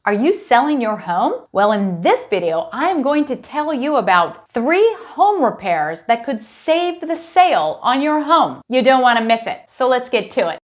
Are you selling your home? Well, in this video, I am going to tell you about 3 home repairs that could save the sale on your home. You don't want to miss it, so let's get to it.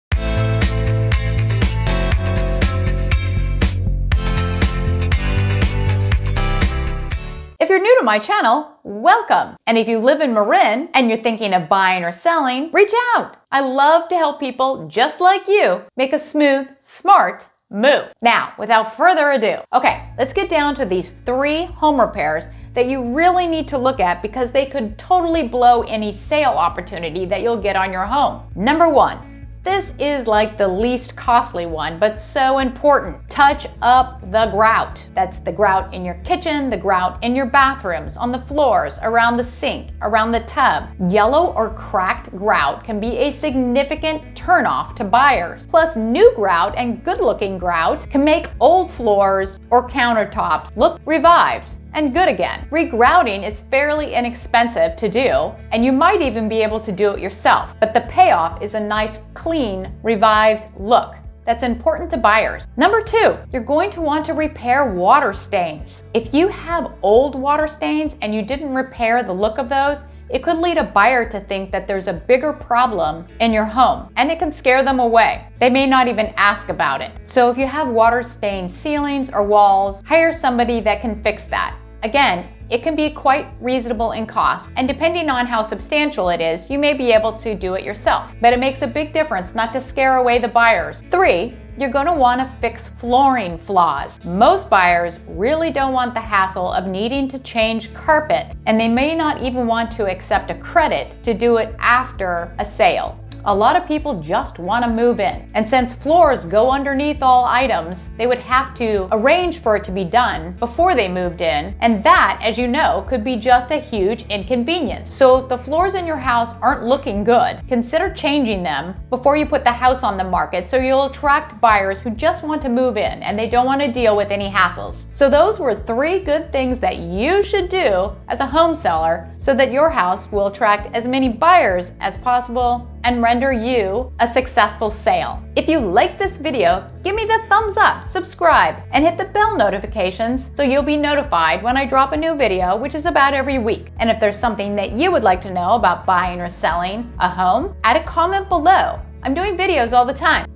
If you're new to my channel, welcome. And if you live in Marin and you're thinking of buying or selling, reach out. I love to help people just like you make a smooth, smart move. Now, without further ado, okay, let's get down to these 3 home repairs that you really need to look at because they could totally blow any sale opportunity that you'll get on your home. Number 1. This is like the least costly one, but so important. Touch up the grout. That's the grout in your kitchen, the grout in your bathrooms, on the floors, around the sink, around the tub. Yellow or cracked grout can be a significant turnoff to buyers. Plus, new grout and good-looking grout can make old floors or countertops look revived and good again. Regrouting is fairly inexpensive to do, and you might even be able to do it yourself, but the payoff is a nice, clean, revived look. That's important to buyers. Number 2, you're going to want to repair water stains. If you have old water stains and you didn't repair the look of those, it could lead a buyer to think that there's a bigger problem in your home, and it can scare them away. They may not even ask about it. So if you have water-stained ceilings or walls, hire somebody that can fix that. Again, it can be quite reasonable in cost, and depending on how substantial it is, you may be able to do it yourself. But it makes a big difference not to scare away the buyers. 3, you're going to want to fix flooring flaws. Most buyers really don't want the hassle of needing to change carpet, and they may not even want to accept a credit to do it after a sale. A lot of people just want to move in. And since floors go underneath all items, they would have to arrange for it to be done before they moved in. And that, as you know, could be just a huge inconvenience. So if the floors in your house aren't looking good, consider changing them before you put the house on the market so you'll attract buyers who just want to move in and they don't want to deal with any hassles. So those were 3 good things that you should do as a home seller so that your house will attract as many buyers as possible and render you a successful sale. If you like this video, give me the thumbs up, subscribe, and hit the bell notifications so you'll be notified when I drop a new video, which is about every week. And if there's something that you would like to know about buying or selling a home, add a comment below. I'm doing videos all the time.